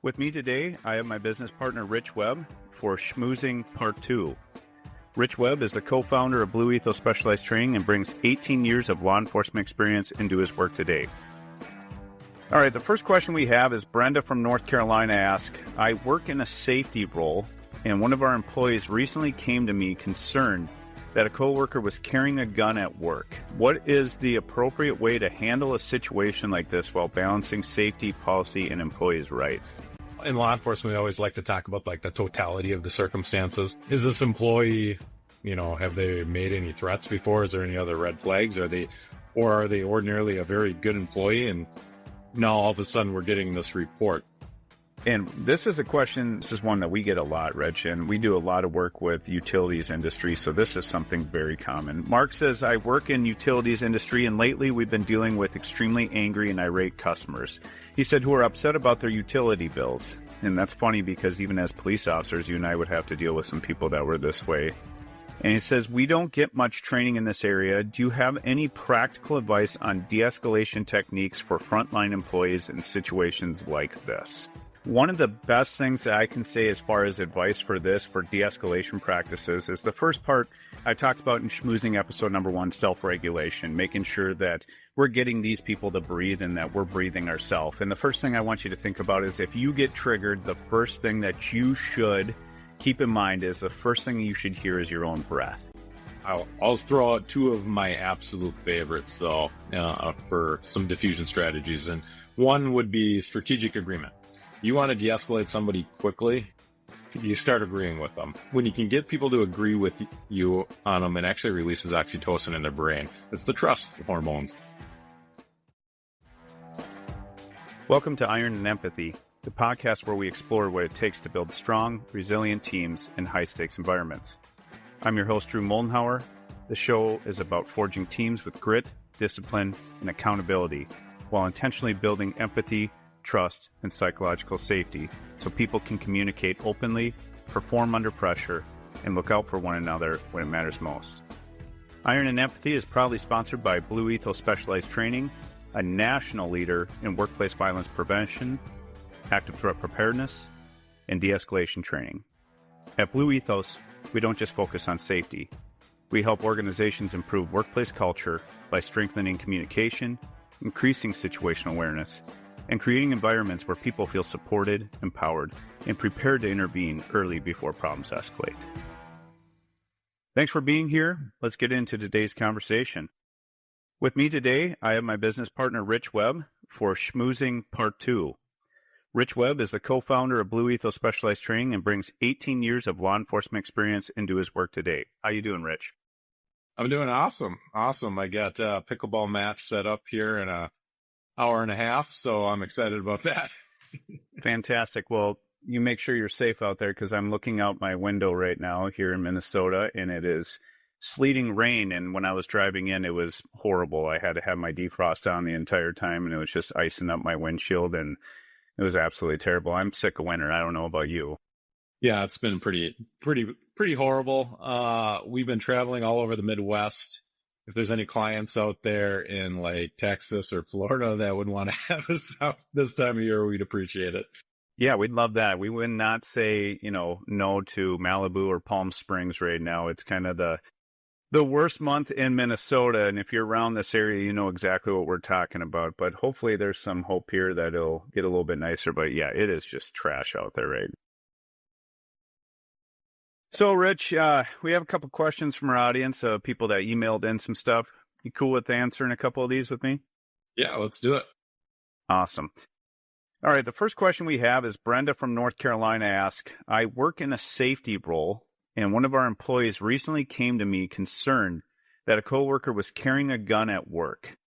With me today, I have my business partner, Rich Webb, for Schmoozing Part 2. Rich Webb is the co-founder of Blue Ethos Specialized Training and brings 18 years of law enforcement experience into his work today. All right, the first question we have is Brenda from North Carolina asks, I work in a safety role, and one of our employees recently came to me concerned that a coworker was carrying a gun at work. What is the appropriate way to handle a situation like this while balancing safety, policy, and employees' rights? In law enforcement, we always like to talk about the totality of the circumstances. Is this employee, have they made any threats before? Is there any other red flags? Are they ordinarily a very good employee? And now all of a sudden we're getting this report. And this is one that we get a lot, Rich, and we do a lot of work with utilities industry, so this is something very common. Mark says, I work in utilities industry, and lately we've been dealing with extremely angry and irate customers. He said, who are upset about their utility bills. And that's funny because even as police officers, you and I would have to deal with some people that were this way. And he says, we don't get much training in this area. Do you have any practical advice on de-escalation techniques for frontline employees in situations like this? One of the best things that I can say as far as advice for de-escalation practices is the first part I talked about in Schmoozing episode number 1, self-regulation, making sure that we're getting these people to breathe and that we're breathing ourselves. And the first thing I want you to think about is if you get triggered, the first thing that you should keep in mind is the first thing you should hear is your own breath. I'll throw out 2 of my absolute favorites, though, for some diffusion strategies. And one would be strategic agreement. You want to de-escalate somebody quickly, you start agreeing with them. When you can get people to agree with you on them, it actually releases oxytocin in their brain. It's the trust hormones. Welcome to Iron and Empathy, the podcast where we explore what it takes to build strong, resilient teams in high-stakes environments. I'm your host, Drew Moldenhauer. The show is about forging teams with grit, discipline, and accountability while intentionally building empathy, trust, and psychological safety so people can communicate openly, perform under pressure, and look out for one another when it matters most. Iron and Empathy is proudly sponsored by Blue Ethos Specialized Training, a national leader in workplace violence prevention, active threat preparedness, and de-escalation training. At Blue Ethos, we don't just focus on safety. We help organizations improve workplace culture by strengthening communication, increasing situational awareness, and creating environments where people feel supported, empowered, and prepared to intervene early before problems escalate. Thanks for being here. Let's get into today's conversation. With me today, I have my business partner, Rich Webb, for Schmoozing Part 2. Rich Webb is the co-founder of Blue Ethos Specialized Training and brings 18 years of law enforcement experience into his work today. How you doing, Rich? I'm doing awesome. I got a pickleball match set up here in an hour and a half, so I'm excited about that. Fantastic. Well, you make sure you're safe out there because I'm looking out my window right now here in Minnesota, and it is sleeting rain, and when I was driving in, it was horrible. I had to have my defrost on the entire time, and it was just icing up my windshield, and it was absolutely terrible. I'm sick of winter. I don't know about you. Yeah, it's been pretty horrible. We've been traveling all over the Midwest. If there's any clients out there in Texas or Florida that would want to have us out this time of year, we'd appreciate it. Yeah, we'd love that. We would not say, no to Malibu or Palm Springs right now. It's kind of the worst month in Minnesota. And if you're around this area, you know exactly what we're talking about. But hopefully there's some hope here that it'll get a little bit nicer. But yeah, it is just trash out there, right? So, Rich, we have a couple questions from our audience, people that emailed in some stuff. You cool with answering a couple of these with me? Yeah, let's do it. Awesome. All right, the first question we have is Brenda from North Carolina asks, I work in a safety role, and one of our employees recently came to me concerned that a coworker was carrying a gun at work.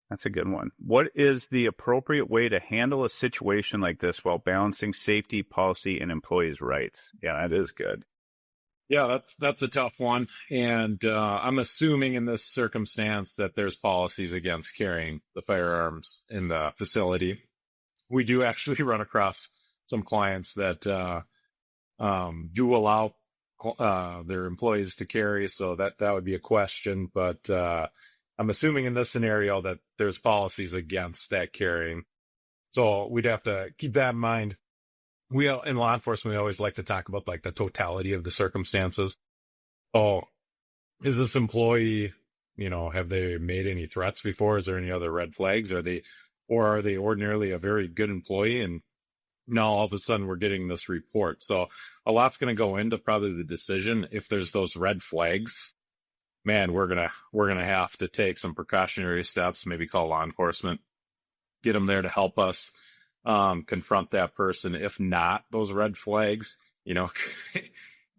That's a good one. What is the appropriate way to handle a situation like this while balancing safety, policy, and employees' rights? Yeah, that is good. Yeah, that's a tough one. And I'm assuming in this circumstance that there's policies against carrying the firearms in the facility. We do actually run across some clients that do allow their employees to carry, so that would be a question. But I'm assuming in this scenario that there's policies against that carrying. So we'd have to keep that in mind in law enforcement, we always like to talk about like the totality of the circumstances. Oh, is this employee, have they made any threats before? Is there any other red flags? Are they ordinarily a very good employee? And now all of a sudden we're getting this report. So a lot's going to go into probably the decision. If there's those red flags, man, we're going to have to take some precautionary steps, maybe call law enforcement, get them there to help us confront that person. If not, those red flags,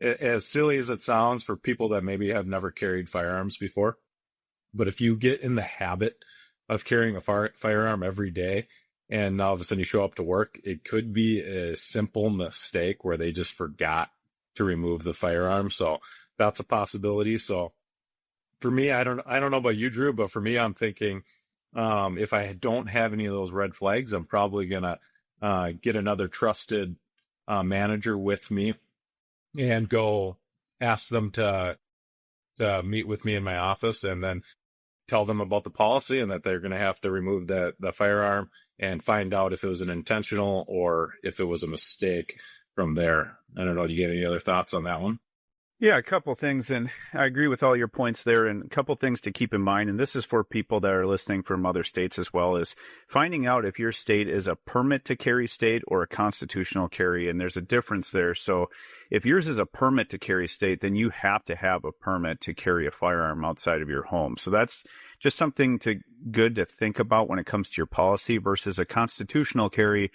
as silly as it sounds for people that maybe have never carried firearms before, but if you get in the habit of carrying a firearm every day, and all of a sudden you show up to work, it could be a simple mistake where they just forgot to remove the firearm. So that's a possibility. So for me, I don't know about you, Drew, but for me, I'm thinking if I don't have any of those red flags, I'm probably going to get another trusted manager with me and go ask them to meet with me in my office, and then tell them about the policy and that they're going to have to remove the firearm and find out if it was an intentional or if it was a mistake from there. I don't know. Do you get any other thoughts on that one? Yeah, a couple things, and I agree with all your points there, and a couple things to keep in mind, and this is for people that are listening from other states as well, is finding out if your state is a permit to carry state or a constitutional carry, and there's a difference there. So if yours is a permit to carry state, then you have to have a permit to carry a firearm outside of your home. So that's just something good to think about when it comes to your policy versus a constitutional carry.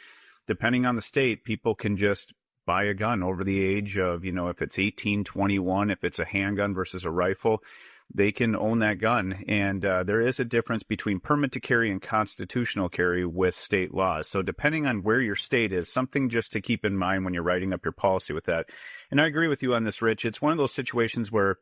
Depending on the state, people can just buy a gun over the age of, if it's 18, 21, if it's a handgun versus a rifle, they can own that gun. And there is a difference between permit to carry and constitutional carry with state laws. So depending on where your state is, something just to keep in mind when you're writing up your policy with that. And I agree with you on this, Rich. It's one of those situations where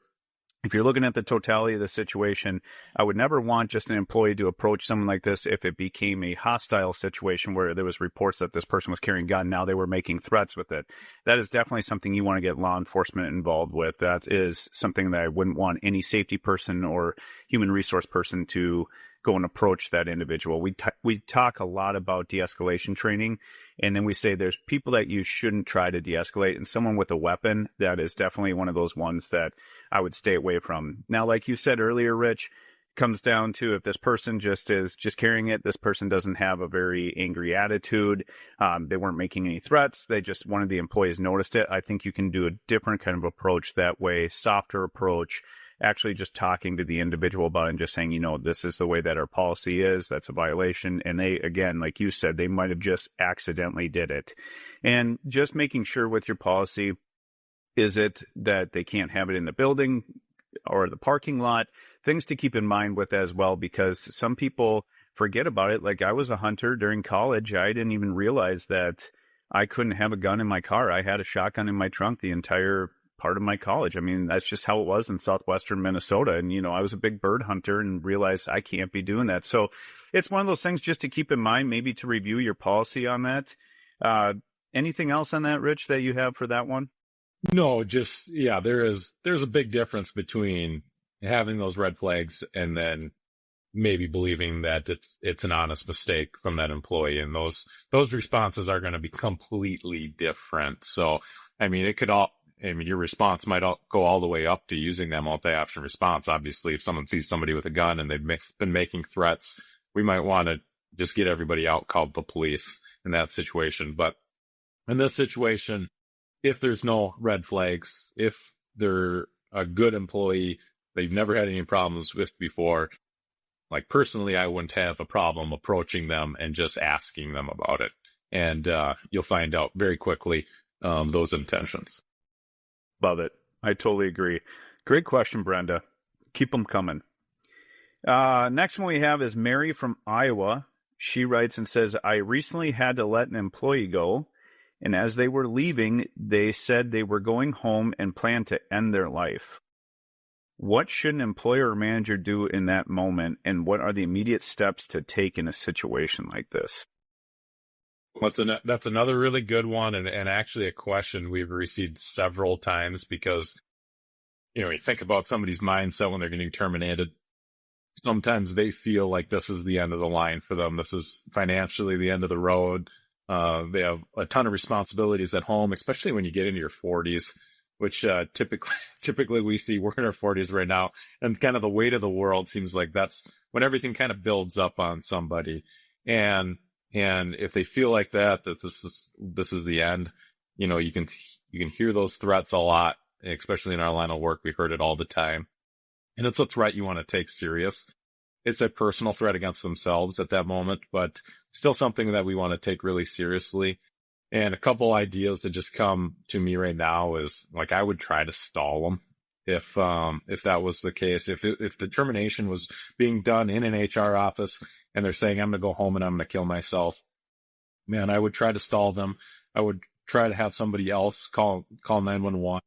if you're looking at the totality of the situation, I would never want just an employee to approach someone like this if it became a hostile situation where there was reports that this person was carrying a gun. Now they were making threats with it. That is definitely something you want to get law enforcement involved with. That is something that I wouldn't want any safety person or human resource person to go and approach that individual. We talk a lot about de-escalation training, and then we say there's people that you shouldn't try to de-escalate, and someone with a weapon, that is definitely one of those ones that I would stay away from. Now, like you said earlier, Rich, comes down to if this person just is carrying it, this person doesn't have a very angry attitude, they weren't making any threats, one of the employees noticed it, I think you can do a different kind of approach that way, softer approach, actually just talking to the individual about it and just saying, this is the way that our policy is, that's a violation. And they, again, like you said, they might have just accidentally did it. And just making sure with your policy, is it that they can't have it in the building or the parking lot? Things to keep in mind with as well, because some people forget about it. Like I was a hunter during college. I didn't even realize that I couldn't have a gun in my car. I had a shotgun in my trunk the entire part of my college. I mean, that's just how it was in southwestern Minnesota. And, I was a big bird hunter and realized I can't be doing that. So it's one of those things just to keep in mind, maybe to review your policy on that. Anything else on that, Rich, that you have for that one? No, there's a big difference between having those red flags and then maybe believing that it's an honest mistake from that employee. And those responses are going to be completely different. So, your response might go all the way up to using that multi-option response. Obviously, if someone sees somebody with a gun and they've been making threats, we might want to just get everybody out, call the police in that situation. But in this situation, if there's no red flags, if they're a good employee, they've never had any problems with before, like personally, I wouldn't have a problem approaching them and just asking them about it. And you'll find out very quickly those intentions. Love it. I totally agree. Great question, Brenda. Keep them coming. Next one we have is Mary from Iowa. She writes and says, I recently had to let an employee go, and as they were leaving, they said they were going home and planned to end their life. What should an employer or manager do in that moment, and what are the immediate steps to take in a situation like this? That's another really good one, and actually a question we've received several times because, you think about somebody's mindset when they're getting terminated. Sometimes they feel like this is the end of the line for them. This is financially the end of the road. They have a ton of responsibilities at home, especially when you get into your 40s, which typically we see we're in our 40s right now, and kind of the weight of the world seems like that's when everything kind of builds up on somebody, and if they feel like that this is the end, you can hear those threats a lot, especially in our line of work. We heard it all the time, and it's a threat you want to take serious. It's a personal threat against themselves at that moment, but still something that we want to take really seriously. And a couple ideas that just come to me right now is, like, I would try to stall them if that was the case. If the termination was being done in an HR office and they're saying, I'm going to go home and I'm going to kill myself, man, I would try to stall them. I would try to have somebody else call 911,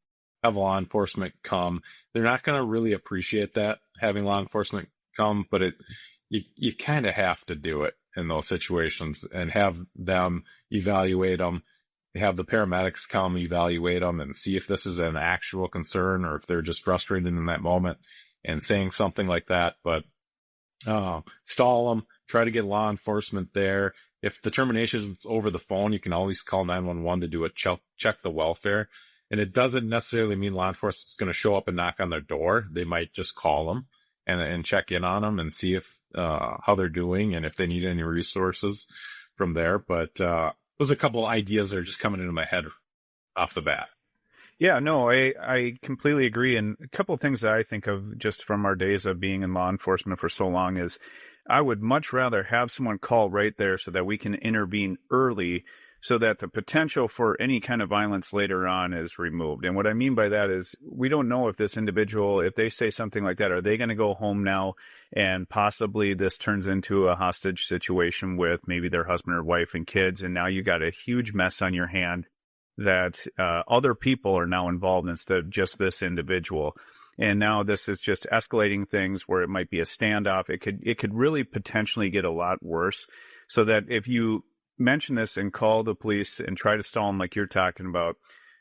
have law enforcement come. They're not going to really appreciate that, having law enforcement come, but you kind of have to do it in those situations and have them evaluate them, have the paramedics come evaluate them and see if this is an actual concern or if they're just frustrated in that moment and saying something like that. But stall them, try to get law enforcement there. If the termination is over the phone, you can always call 911 to do a check the welfare. And it doesn't necessarily mean law enforcement is going to show up and knock on their door. They might just call them and check in on them and see if how they're doing and if they need any resources from there. But those are a couple of ideas that are just coming into my head off the bat. Yeah, no, I completely agree. And a couple of things that I think of just from our days of being in law enforcement for so long is I would much rather have someone call right there so that we can intervene early so that the potential for any kind of violence later on is removed. And what I mean by that is we don't know if this individual, if they say something like that, are they going to go home now and possibly this turns into a hostage situation with maybe their husband or wife and kids, and now you got a huge mess on your hand that other people are now involved instead of just this individual. And now this is just escalating things where it might be a standoff. It could really potentially get a lot worse. So that if you mention this and call the police and try to stall them like you're talking about,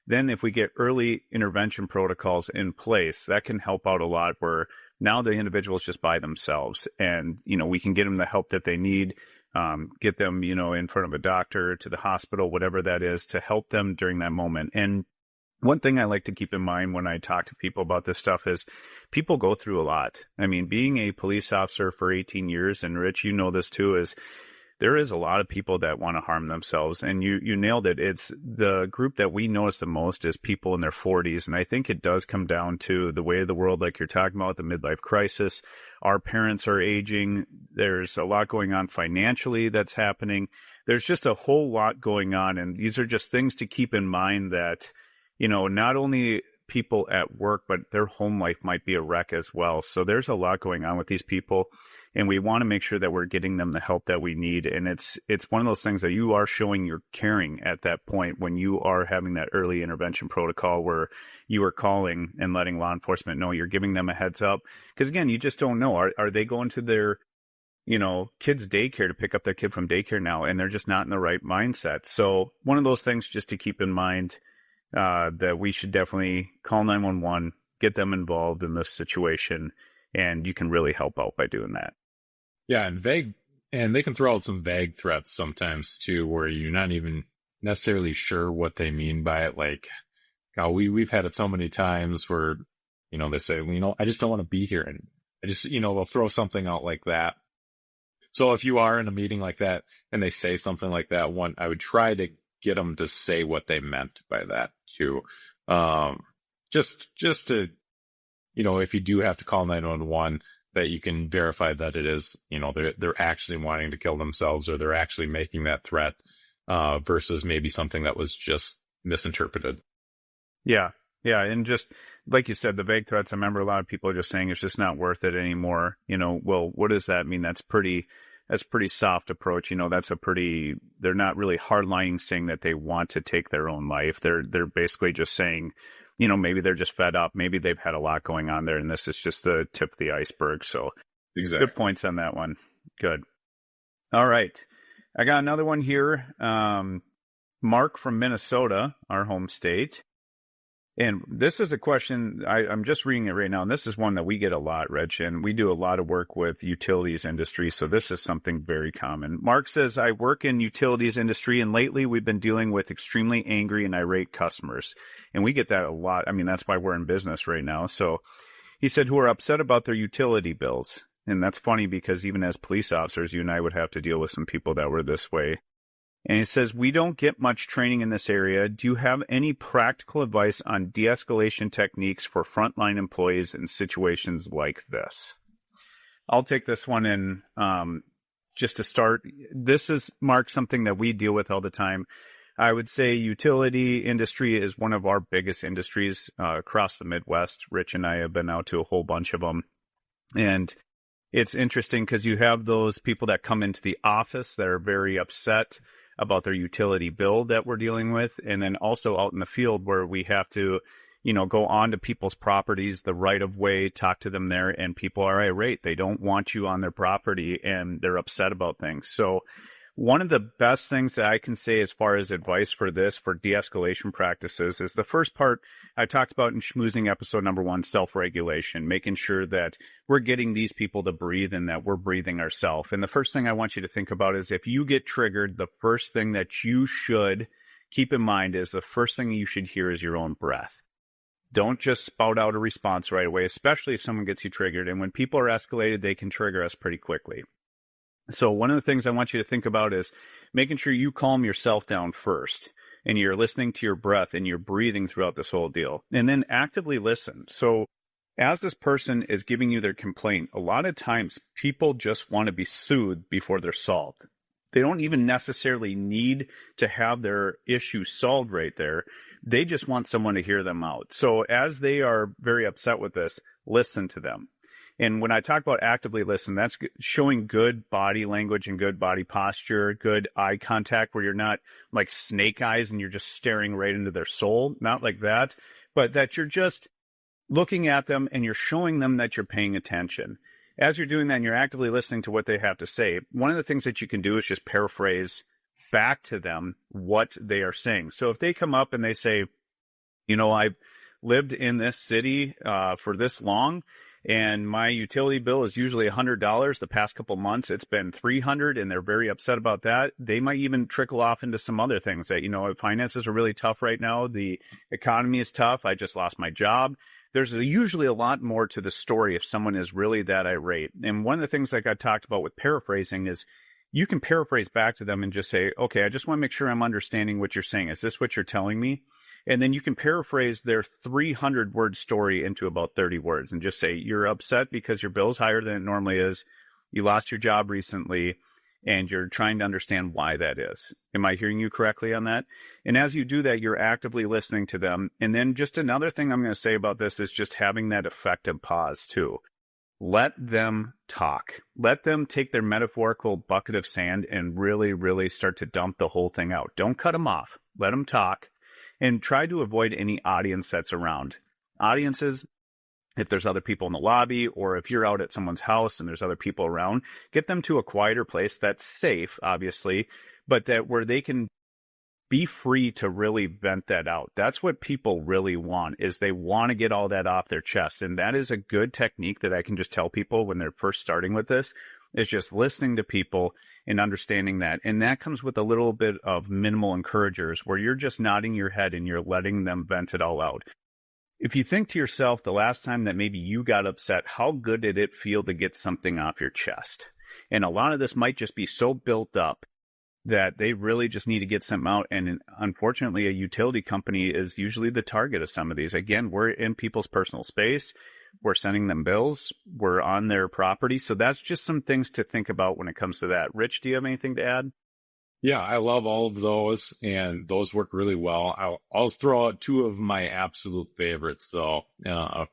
then if we get early intervention protocols in place, that can help out a lot where now the individual's just by themselves and, we can get them the help that they need, get them, in front of a doctor, to the hospital, whatever that is, to help them during that moment. And one thing I like to keep in mind when I talk to people about this stuff is people go through a lot. I mean, being a police officer for 18 years, and Rich, you know this too, is there is a lot of people that want to harm themselves. And you nailed it. It's the group that we notice the most is people in their 40s. And I think it does come down to the way of the world, like you're talking about, the midlife crisis. Our parents are aging. There's a lot going on financially that's happening. There's just a whole lot going on. And these are just things to keep in mind that, not only people at work, but their home life might be a wreck as well. So there's a lot going on with these people. And we want to make sure that we're getting them the help that we need. And it's one of those things that you are showing you're caring at that point when you are having that early intervention protocol where you are calling and letting law enforcement know, you're giving them a heads up. Because again, you just don't know. Are they going to their, kids' daycare to pick up their kid from daycare now, and they're just not in the right mindset. So one of those things just to keep in mind, that we should definitely call 911, get them involved in this situation, and you can really help out by doing that. Yeah, and they can throw out some vague threats sometimes too, where you're not even necessarily sure what they mean by it. Like, we've had it so many times where, they say, I just don't want to be here. And I just, they'll throw something out like that. So if you are in a meeting like that and they say something like that, I would try to get them to say what they meant by that too. Just to, if you do have to call 911, that you can verify that it is, they're actually wanting to kill themselves or they're actually making that threat, versus maybe something that was just misinterpreted. Yeah. Yeah. And just like you said, the vague threats, I remember a lot of people are just saying it's just not worth it anymore. Well, what does that mean? That's pretty soft approach. They're not really hardlining saying that they want to take their own life. They're basically just saying, maybe they're just fed up. Maybe they've had a lot going on there, and this is just the tip of the iceberg. So exactly. Good points on that one. Good. All right. I got another one here. Mark from Minnesota, our home state. And this is a question, I'm just reading it right now, and this is one that we get a lot, Rich, and we do a lot of work with utilities industry, so this is something very common. Mark says, I work in utilities industry, and lately we've been dealing with extremely angry and irate customers. And we get that a lot. I mean, that's why we're in business right now. So he said, who are upset about their utility bills. And that's funny because even as police officers, you and I would have to deal with some people that were this way. And it says, we don't get much training in this area. Do you have any practical advice on de-escalation techniques for frontline employees in situations like this? I'll take this one in just to start. This is, Mark, something that we deal with all the time. I would say utility industry is one of our biggest industries across the Midwest. Rich and I have been out to a whole bunch of them. And it's interesting because you have those people that come into the office that are very upset about their utility bill that we're dealing with. And then also out in the field where we have to, go onto people's properties, the right of way, talk to them there, and people are irate. They don't want you on their property and they're upset about things. So one of the best things that I can say as far as advice for this, for de-escalation practices, is the first part I talked about in Schmoozing episode number 1, self-regulation, making sure that we're getting these people to breathe and that we're breathing ourselves. And the first thing I want you to think about is if you get triggered, the first thing that you should keep in mind is the first thing you should hear is your own breath. Don't just spout out a response right away, especially if someone gets you triggered. And when people are escalated, they can trigger us pretty quickly. So one of the things I want you to think about is making sure you calm yourself down first and you're listening to your breath and you're breathing throughout this whole deal, and then actively listen. So as this person is giving you their complaint, a lot of times people just want to be soothed before they're solved. They don't even necessarily need to have their issue solved right there. They just want someone to hear them out. So as they are very upset with this, listen to them. And when I talk about actively listen, that's showing good body language and good body posture, good eye contact where you're not like snake eyes and you're just staring right into their soul. Not like that, but that you're just looking at them and you're showing them that you're paying attention. As you're doing that and you're actively listening to what they have to say, one of the things that you can do is just paraphrase back to them what they are saying. So if they come up and they say, I've lived in this city for this long, and my utility bill is usually $100. The past couple months, it's been $300, and they're very upset about that. They might even trickle off into some other things that, finances are really tough right now. The economy is tough. I just lost my job. There's usually a lot more to the story if someone is really that irate. And one of the things like I talked about with paraphrasing is you can paraphrase back to them and just say, okay, I just want to make sure I'm understanding what you're saying. Is this what you're telling me? And then you can paraphrase their 300-word story into about 30 words and just say, you're upset because your bill's higher than it normally is. You lost your job recently, and you're trying to understand why that is. Am I hearing you correctly on that? And as you do that, you're actively listening to them. And then just another thing I'm going to say about this is just having that effective pause too. Let them talk. Let them take their metaphorical bucket of sand and really, really start to dump the whole thing out. Don't cut them off. Let them talk. And try to avoid any audience that's around. Audiences, if there's other people in the lobby or if you're out at someone's house and there's other people around, get them to a quieter place that's safe, obviously, but that where they can be free to really vent that out. That's what people really want, is they want to get all that off their chest. And that is a good technique that I can just tell people when they're first starting with this, is just listening to people and understanding that. And that comes with a little bit of minimal encouragers where you're just nodding your head and you're letting them vent it all out. If you think to yourself, the last time that maybe you got upset, how good did it feel to get something off your chest? And a lot of this might just be so built up that they really just need to get something out. And unfortunately, a utility company is usually the target of some of these. Again, we're in people's personal space. We're sending them bills. We're on their property. So that's just some things to think about when it comes to that. Rich, do you have anything to add? Yeah, I love all of those, and those work really well. I'll throw out 2 of my absolute favorites, though,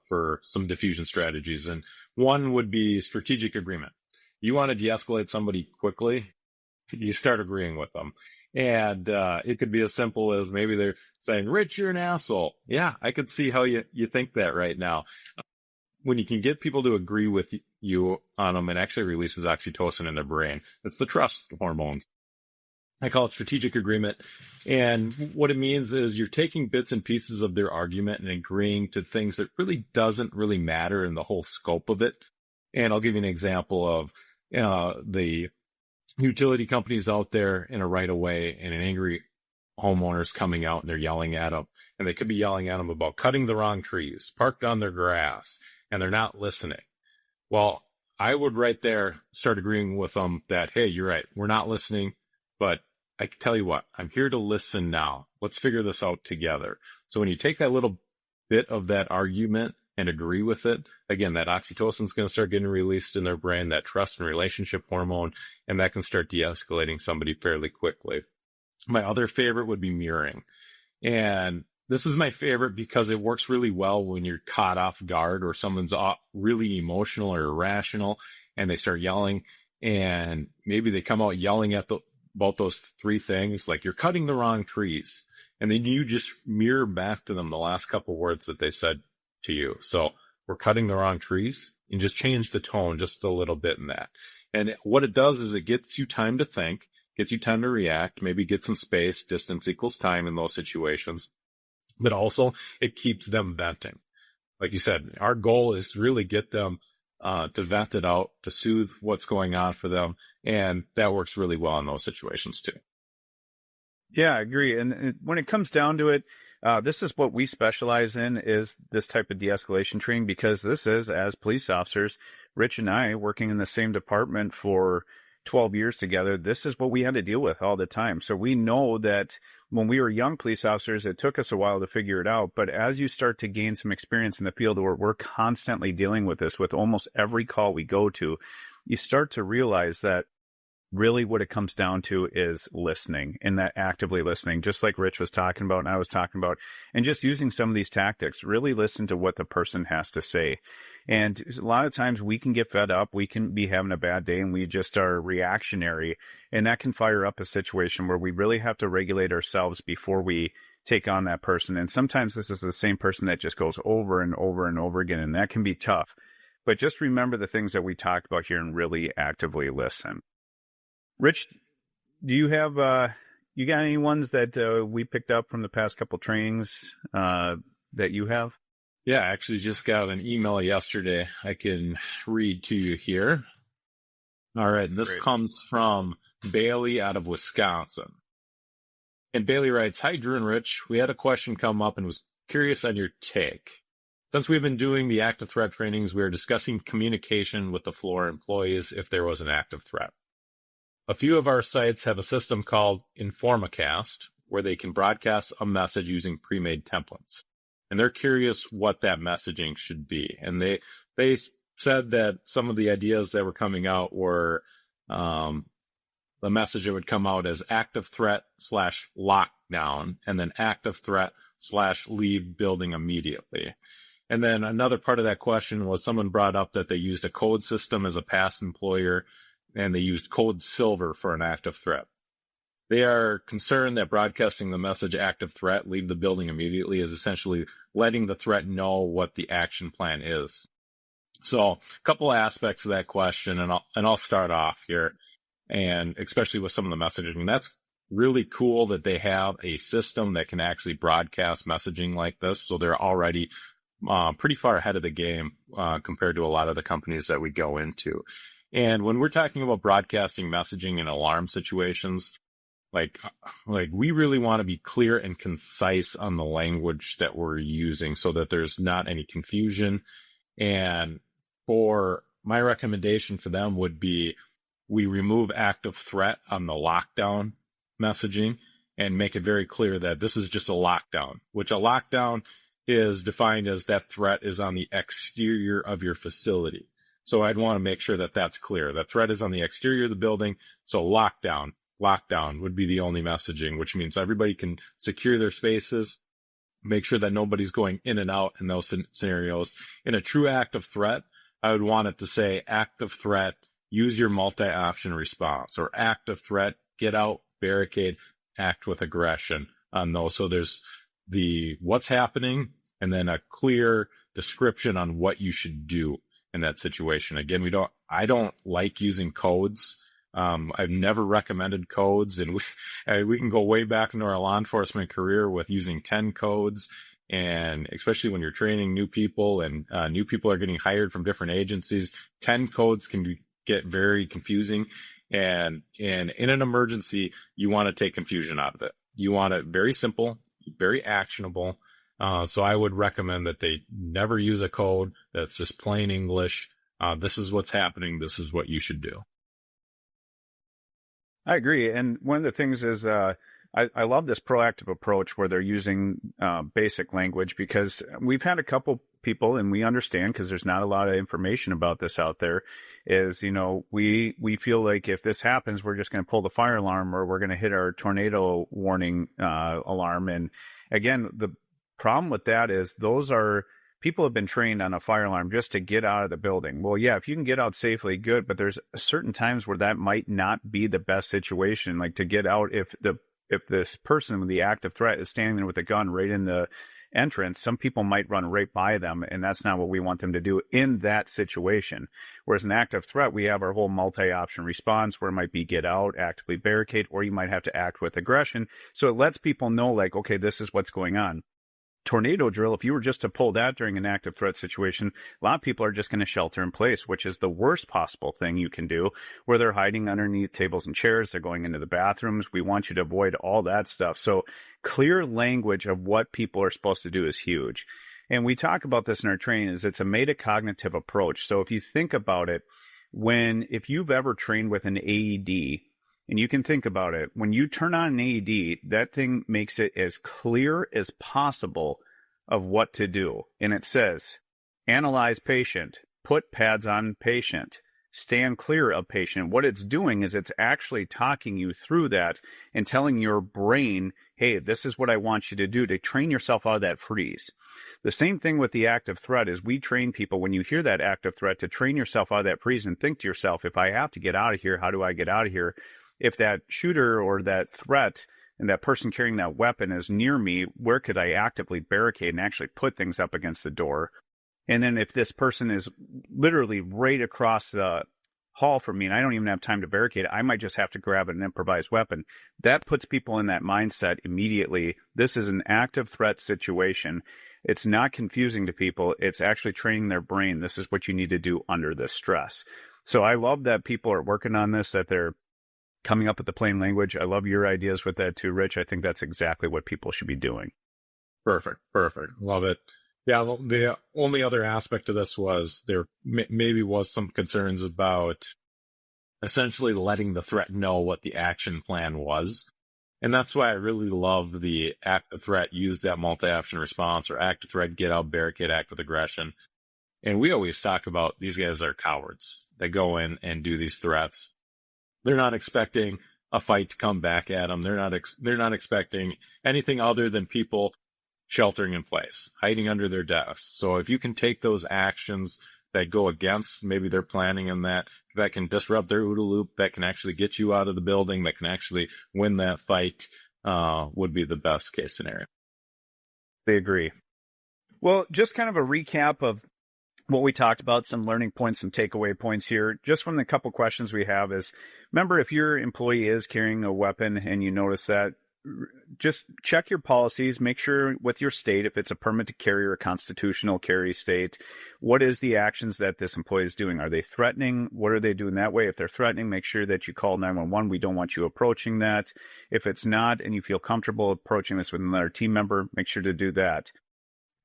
for some diffusion strategies. And one would be strategic agreement. You want to de-escalate somebody quickly, you start agreeing with them. And it could be as simple as maybe they're saying, Rich, you're an asshole. Yeah, I could see how you think that right now. When you can get people to agree with you on them, it actually releases oxytocin in their brain. It's the trust hormones. I call it strategic agreement. And what it means is you're taking bits and pieces of their argument and agreeing to things that really doesn't really matter in the whole scope of it. And I'll give you an example of the utility companies out there in a right of way and an angry homeowner's coming out and they're yelling at them. And they could be yelling at them about cutting the wrong trees, parked on their grass, and they're not listening. Well, I would right there start agreeing with them that, hey, you're right. We're not listening, but I can tell you what, I'm here to listen now. Let's figure this out together. So when you take that little bit of that argument and agree with it, again, that oxytocin is going to start getting released in their brain, that trust and relationship hormone, and that can start de-escalating somebody fairly quickly. My other favorite would be mirroring. And this is my favorite because it works really well when you're caught off guard or someone's really emotional or irrational and they start yelling, and maybe they come out yelling about those three things, like you're cutting the wrong trees. And then you just mirror back to them the last couple words that they said to you. So we're cutting the wrong trees, and just change the tone just a little bit in that. And what it does is it gets you time to think, gets you time to react, maybe get some space. Distance equals time in those situations. But also it keeps them venting. Like you said, our goal is to really get them to vent it out, to soothe what's going on for them. And that works really well in those situations too. Yeah, I agree. And when it comes down to it, this is what we specialize in, is this type of de-escalation training, because this is, as police officers, Rich and I working in the same department for 12 years together, this is what we had to deal with all the time. So we know that when we were young police officers, it took us a while to figure it out. But as you start to gain some experience in the field where we're constantly dealing with this with almost every call we go to, you start to realize that really what it comes down to is listening, and that actively listening, just like Rich was talking about and I was talking about, and just using some of these tactics, really listen to what the person has to say. And a lot of times we can get fed up, we can be having a bad day, and we just are reactionary, and that can fire up a situation where we really have to regulate ourselves before we take on that person. And sometimes this is the same person that just goes over and over and over again, and that can be tough. But just remember the things that we talked about here and really actively listen. Rich, do you have you got any ones that we picked up from the past couple trainings that you have? Yeah, I actually just got an email yesterday. I can read to you here. All right, and this Great. comes from Bailey out of Wisconsin. And Bailey writes, "Hi, Drew and Rich. We had a question come up and was curious on your take. Since we've been doing the active threat trainings, we are discussing communication with the floor employees if there was an active threat. A few of our sites have a system called Informacast, where they can broadcast a message using pre-made templates. And they're curious what that messaging should be. And they said that some of the ideas that were coming out were the message that would come out as active threat / lockdown, and then active threat / leave building immediately. And then another part of that question was someone brought up that they used a code system as a past employer, and they used code silver for an active threat. They are concerned that broadcasting the message active threat, leave the building immediately, is essentially letting the threat know what the action plan is. So a couple of aspects of that question, and I'll start off here, and especially with some of the messaging. That's really cool that they have a system that can actually broadcast messaging like this. So they're already pretty far ahead of the game compared to a lot of the companies that we go into. And when we're talking about broadcasting messaging in alarm situations, like we really want to be clear and concise on the language that we're using so that there's not any confusion. And for my recommendation for them would be we remove active threat on the lockdown messaging and make it very clear that this is just a lockdown, which a lockdown is defined as that threat is on the exterior of your facility. So I'd want to make sure that that's clear. That threat is on the exterior of the building. So lockdown would be the only messaging, which means everybody can secure their spaces, make sure that nobody's going in and out in those scenarios. In a true active threat, I would want it to say active threat, use your multi-option response, or active threat, get out, barricade, act with aggression on those. So there's the what's happening and then a clear description on what you should do in that situation. Again, I don't like using codes I've never recommended codes, and we can go way back into our law enforcement career with using 10 codes. And especially when you're training new people and new people are getting hired from different agencies, 10 codes can get very confusing. And in an emergency, you want to take confusion out of it. You want it very simple, very actionable. So I would recommend that they never use a code that's just plain English. This is what's happening. This is what you should do. I agree. And one of the things is I love this proactive approach where they're using basic language, because we've had a couple people, and we understand because there's not a lot of information about this out there, is, we feel like if this happens, we're just going to pull the fire alarm, or we're going to hit our tornado warning alarm. And again, the problem with that is people have been trained on a fire alarm just to get out of the building. Well, yeah, if you can get out safely, good, but there's certain times where that might not be the best situation, like to get out if this person with the active threat is standing there with a gun right in the entrance. Some people might run right by them, and that's not what we want them to do in that situation. Whereas an active threat, we have our whole multi-option response where it might be get out, actively barricade, or you might have to act with aggression. So it lets people know, like, okay, this is what's going on. Tornado drill, if you were just to pull that during an active threat situation, a lot of people are just going to shelter in place, which is the worst possible thing you can do, where they're hiding underneath tables and chairs, they're going into the bathrooms. We want you to avoid all that stuff. So clear language of what people are supposed to do is huge. And we talk about this in our training, is it's a metacognitive approach. So if you think about it, if you've ever trained with an AED, and you can think about it, when you turn on an AED, that thing makes it as clear as possible of what to do. And it says, analyze patient, put pads on patient, stand clear of patient. What it's doing is it's actually talking you through that and telling your brain, hey, this is what I want you to do to train yourself out of that freeze. The same thing with the active threat is we train people, when you hear that active threat, to train yourself out of that freeze and think to yourself, if I have to get out of here, how do I get out of here? If that shooter or that threat and that person carrying that weapon is near me, where could I actively barricade and actually put things up against the door? And then if this person is literally right across the hall from me and I don't even have time to barricade, I might just have to grab an improvised weapon. That puts people in that mindset immediately. This is an active threat situation. It's not confusing to people. It's actually training their brain. This is what you need to do under this stress. So I love that people are working on this, that they're coming up with the plain language. I love your ideas with that too, Rich. I think that's exactly what people should be doing. Perfect. Love it. Yeah, the only other aspect of this was there maybe was some concerns about essentially letting the threat know what the action plan was. And that's why I really love the active threat, use that multi-option response, or active threat, get out, barricade, act with aggression. And we always talk about these guys are cowards. They go in and do these threats. They're not expecting a fight to come back at them. They're not expecting anything other than people sheltering in place, hiding under their desks. So if you can take those actions that go against maybe their planning and that can disrupt their OODA loop, that can actually get you out of the building, that can actually win that fight, would be the best case scenario. They agree. Well, just kind of a recap of what we talked about, some learning points, some takeaway points here. Just from the couple questions we have is, remember, if your employee is carrying a weapon and you notice that, just check your policies, make sure with your state, if it's a permit to carry or a constitutional carry state, what is the actions that this employee is doing? Are they threatening? What are they doing that way? If they're threatening, make sure that you call 911. We don't want you approaching that. If it's not, and you feel comfortable approaching this with another team member, make sure to do that.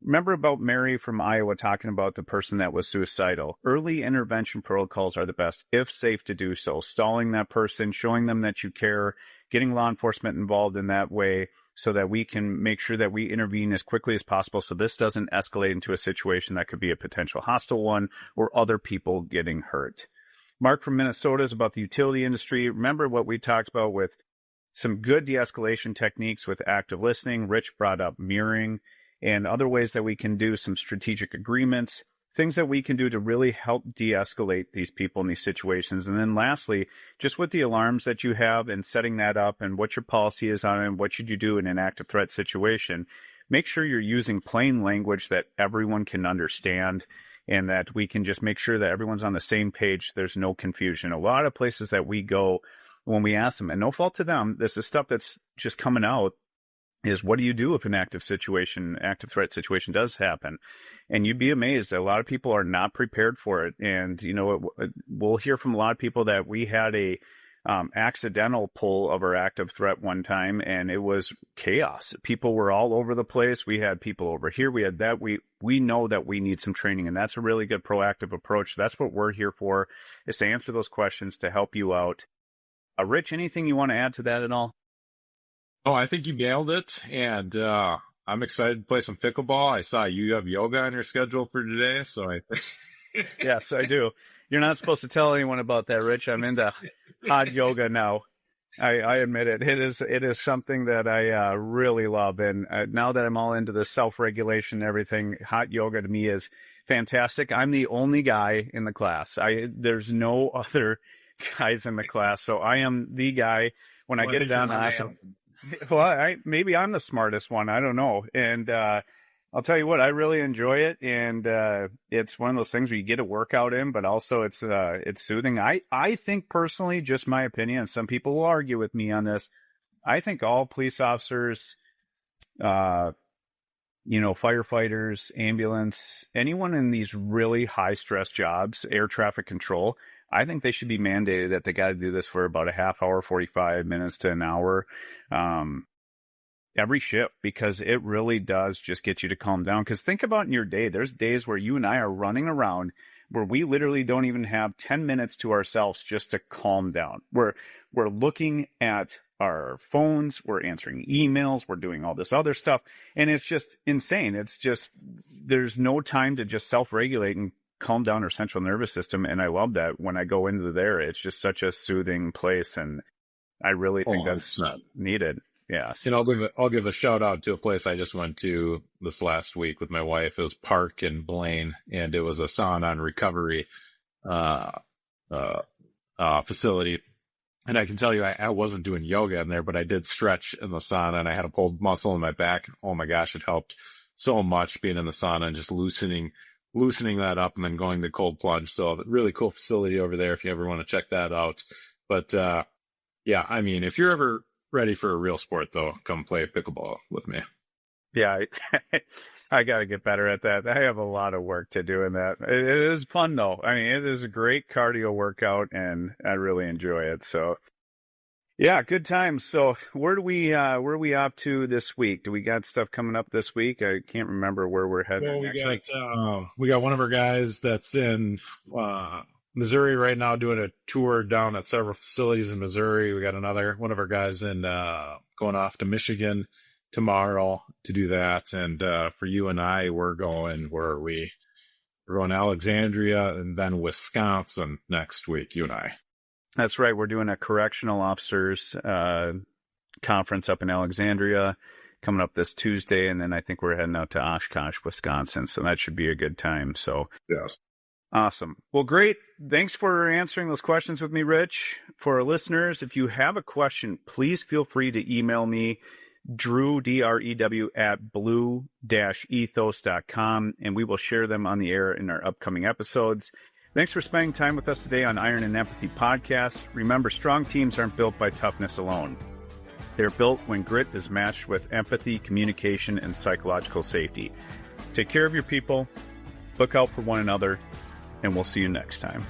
Remember about Mary from Iowa talking about the person that was suicidal. Early intervention protocols are the best, if safe to do so. Stalling that person, showing them that you care, getting law enforcement involved in that way so that we can make sure that we intervene as quickly as possible so this doesn't escalate into a situation that could be a potential hostile one or other people getting hurt. Mark from Minnesota is about the utility industry. Remember what we talked about with some good de-escalation techniques with active listening. Rich brought up mirroring and other ways that we can do some strategic agreements, things that we can do to really help de-escalate these people in these situations. And then lastly, just with the alarms that you have and setting that up and what your policy is on it and what should you do in an active threat situation, make sure you're using plain language that everyone can understand. and that we can just make sure that everyone's on the same page. There's no confusion. A lot of places that we go, when we ask them, and no fault to them, this is stuff that's just coming out, is what do you do if an active threat situation does happen? And you'd be amazed. A lot of people are not prepared for it. And, we'll hear from a lot of people that we had a accidental pull of our active threat one time, and it was chaos. People were all over the place. We had people over here. We had that. We know that we need some training, and that's a really good proactive approach. That's what we're here for, is to answer those questions, to help you out. Rich, anything you want to add to that at all? Oh, I think you nailed it, and I'm excited to play some pickleball. I saw you have yoga on your schedule for today, so I Yes, I do. You're not supposed to tell anyone about that, Rich. I'm into hot yoga now. I admit it. It is something that I really love, and now that I'm all into the self-regulation and everything, hot yoga to me is fantastic. I'm the only guy in the class. There's no other guys in the class, so I am the guy. When I get it down to awesome. Well, maybe I'm the smartest one. I don't know. And I'll tell you what, I really enjoy it. And it's one of those things where you get a workout in, but also it's soothing. I think personally, just my opinion, and some people will argue with me on this, I think all police officers, firefighters, ambulance, anyone in these really high stress jobs, air traffic control, I think they should be mandated that they got to do this for about a half hour, 45 minutes to an hour, every shift, because it really does just get you to calm down. Because think about in your day, there's days where you and I are running around where we literally don't even have 10 minutes to ourselves just to calm down. We're looking at our phones, we're answering emails, we're doing all this other stuff, and it's just insane. It's just, there's no time to just self-regulate and calm down our central nervous system. And I love that when I go into there, it's just such a soothing place. And I really think that's needed. Yes. And I'll give a shout out to a place I just went to this last week with my wife. It was Park in Blaine, and it was a sauna and recovery facility. And I can tell you, I wasn't doing yoga in there, but I did stretch in the sauna, and I had a pulled muscle in my back. Oh my gosh, it helped so much being in the sauna and just loosening that up and then going to cold plunge. So really cool facility over there if you ever want to check that out. But yeah, I mean, if you're ever ready for a real sport, though, come play pickleball with me. Yeah, I got to get better at that. I have a lot of work to do in that. It is fun, though. I mean, it is a great cardio workout, and I really enjoy it. So, yeah, good times. So, where are we off to this week? Do we got stuff coming up this week? I can't remember where we're heading. Well, we got one of our guys that's in Missouri right now doing a tour down at several facilities in Missouri. We got another one of our guys in going off to Michigan tomorrow to do that. And for you and I, we're going, where are we? We're going to Alexandria and then Wisconsin next week, you and I. That's right. We're doing a correctional officers conference up in Alexandria coming up this Tuesday. And then I think we're heading out to Oshkosh, Wisconsin. So that should be a good time. So yes. Awesome. Well, great. Thanks for answering those questions with me, Rich. For our listeners, if you have a question, please feel free to email me, Drew, D-R-E-W, at blue-ethos.com, and we will share them on the air in our upcoming episodes. Thanks for spending time with us today on Iron and Empathy Podcast. Remember, strong teams aren't built by toughness alone. They're built when grit is matched with empathy, communication, and psychological safety. Take care of your people, look out for one another, and we'll see you next time.